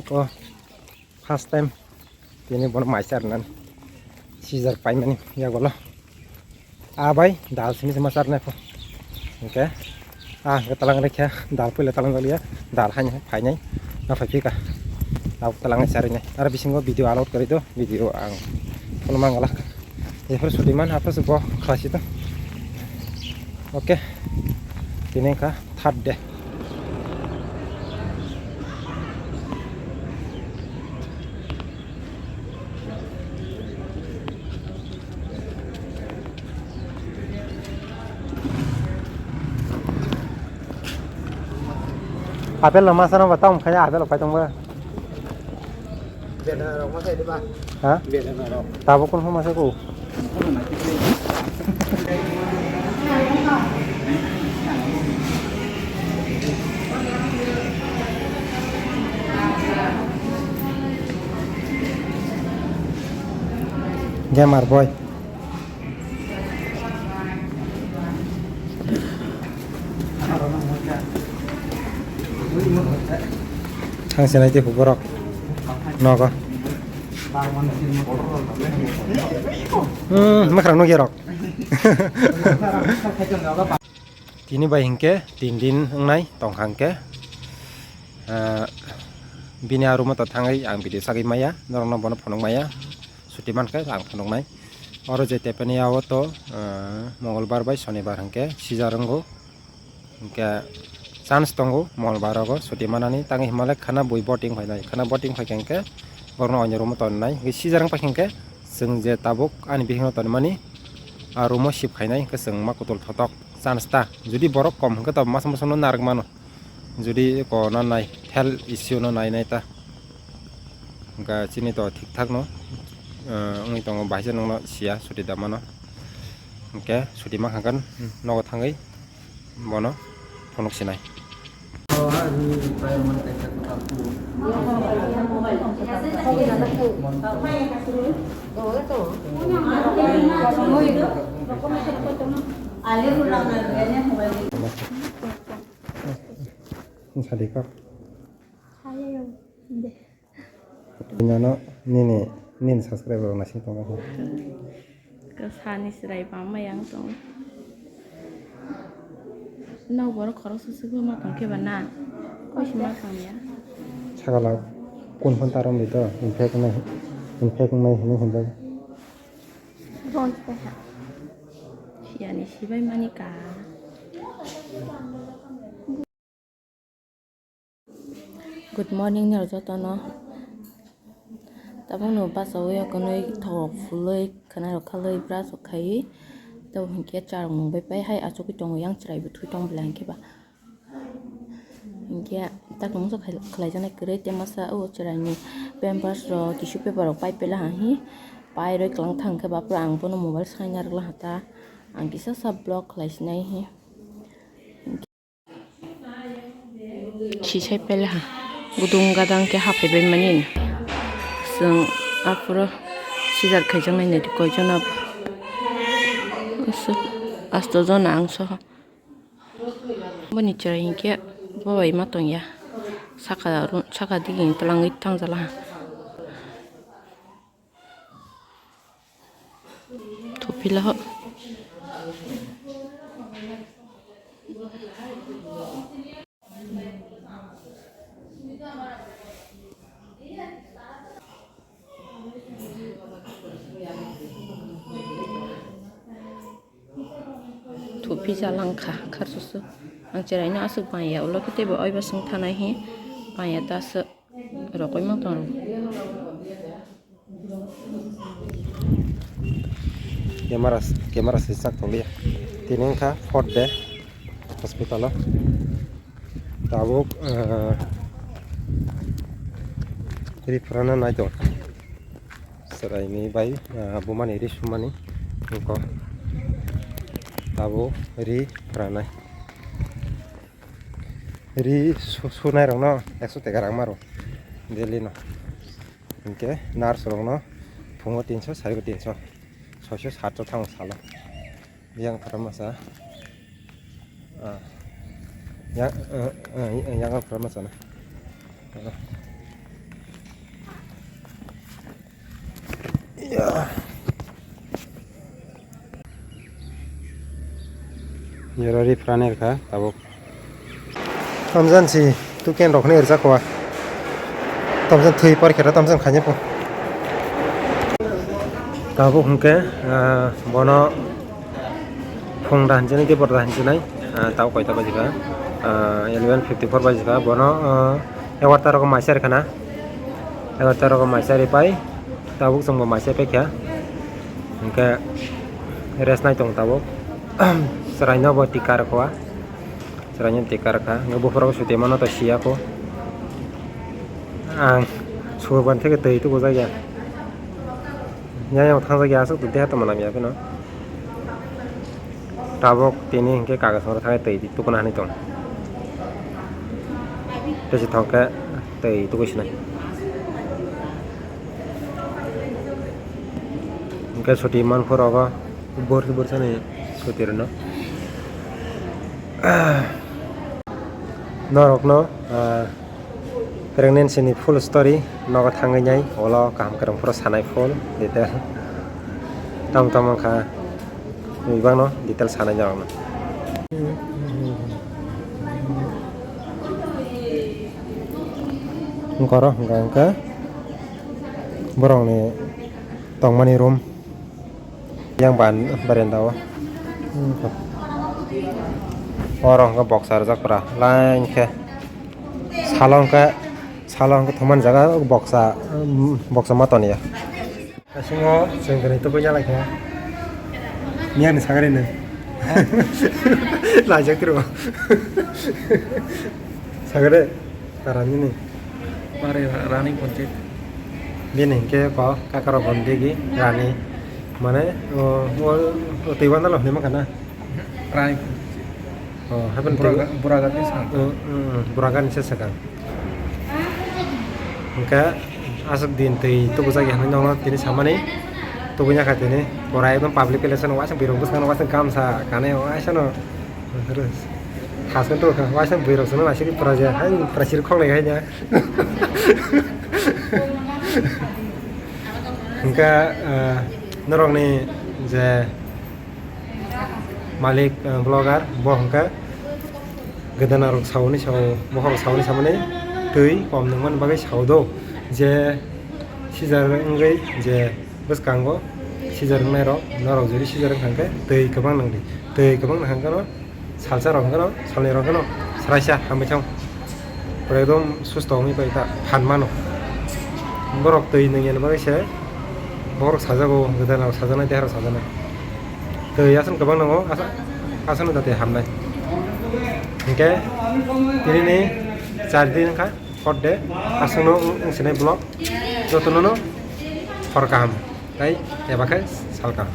Oh, first time ini bon maisar nan Caesar payment ya golo abai dal sini sama sar ne oke ke talang rekya dal pula talang galia dal hanya phainyai na phaipi ka au talang sarinya ara bisingo video upload kari do video ang kono mangala efur sudiman apa subo khasi to oke ini ka third day apel lo masana batang kaya apel lo paitong ba Beda orang masih di bawah. ha Beda orang. tabo kun ho masako gamer boy hang senai ti borok nogo makrang no gerok tini bai hingke tin din ngai tong hangke bini aruma ta thangai ang video sagai maya norno bono phonong maya suti manke ang phonong nai oro je tepeni awoto mongolbar bai shonibar hangke sijarango hingke chance tongo mongolbar go suti manani tangi himale khana boi boating phainai khana boating phaikengke borno onyerumo tonnai sijarang pakhengke जों जे ताबुक आनि बिहिनो तनमानि आरुमो सिप खायनाय के जों माकुतल थटक चान्स ता जुदि बरक कम हंके त मास मासनो नारक मानो जुदि को न नाय हेल इश्यू न नाय नाय ता गा चिनि त ठीक ठाक न उनि तंग बाइसे नंग सिया सुति दामानो ओके सुति मा खागोन नगो थाङै बनो फनक सिनाय Sadikap. Ayo, deh. Punyano nin subscriber nasi tongga. Kesani serai pama yang tong. Nau baru kalau susu gua makan ke mana? Kau sih makan ya? Sagala kun pun tarom itu infek nai ini hendak. Ron teh. Ya ni sih bayi manika. Good morning nih rojo tono. Tapi nu pas awal aku nui thok fulai karena kalau ibras okai. Tahu hingga cara mengbai hai acu kita yang cerai betul tong belang kiba. Hingga tak nunggu kelai jana keret yang masa cerai ni pampers ro tisu paper ro pai pelah hi pai ro kelang thang ke bapa ang pun mobile sanya ro hata ang kisah sub blog kelai sinai hi. Cisai pelah gudung gadang ke hape manin. Seng apro sijar kajang nai nedi kojana. Asto zona angso boni cerai hingga bawa matong ya saka dingin telang itang jalan topi lah topi jalan kah susu ang cerai na asuk paya ulo kita bawa iba sung tanah hi paya tas rokoi matong Kamera sisak tongli tining ka fourth day hospital lo tabuk ri purana nai to serai ni bai bumani ri sumani ko tabu ri purana ri sunai rong no 100 rang maro Delhi no oke nurse rong no pungo 300 saigo 300 600 थांग साला yang permasa yang permasa na Yerari franer ka tabuk tamjan si tu ken rokne erja kwa tamjan thui par khera tamjan khanye po tabuk hungke bono phung dan jene ke por dan jene tau koita bajika 11:54 bajika bono 11 rokam maisar kana 11 rokam maisar pai tabuk songbo maisar pekya hungke res nai tong tabuk seranya buat tikar kwa seranya tikar ka ngebu pro suti mana to sia ko ang suban থেকে tei tu goza ya nya yang thang ya asuk tu de ta mana ya no tabok tini ke kagas hor thai tei tu kana ni tong tesi thongka tei tu kusna ke suti man for aga bor sane sutirno norokno pregnancy ni full story nogo thangai nyai olo kaham kerang pro sanai full detail tam kha ibang no detail sanai nyarokno ngkoro ngangka borong ni tongmani room yang ban barenda orang ke boxer jakra lain ke salong ke teman jaga boxa maton ya kasingo sengkene itu punya lagi ya nian sagare ne lajak terus sagare karani nih Mari Rani Pontit. Bini ke ko kakaro bondegi Rani mana tiwan loh nih makana Rani oh happen Buragan ni sang. buragan sesakan engka asuk din tei tu busa ya nong tini sama nih tu punya katene korai itu public relation wasan biro bus kan wasan kamsa kane wasan no terus hasan tuh wasan biro sana masih di praja han prasir kong lagi aja engka norong nih je malik blogger boh engka gedana rok sauni bohor sauni samane tui kom nungman bagai saudo je sijar ngai je bus kanggo sijar ngai rok norok juri sijar kangke tui kabang nangdi tui kabang nangkano salsa rok kano salni rok kano sraisa hambe chong एकदम सुस्त होमी पैता फानमानो borok tui nangyan bagai se borok sajago gedana sajana dehar sajana tui asan kabang nango asan date hamnai engke tini ni 4 din ka horde asano sene blog jotono no horkam tai ya bakai salkam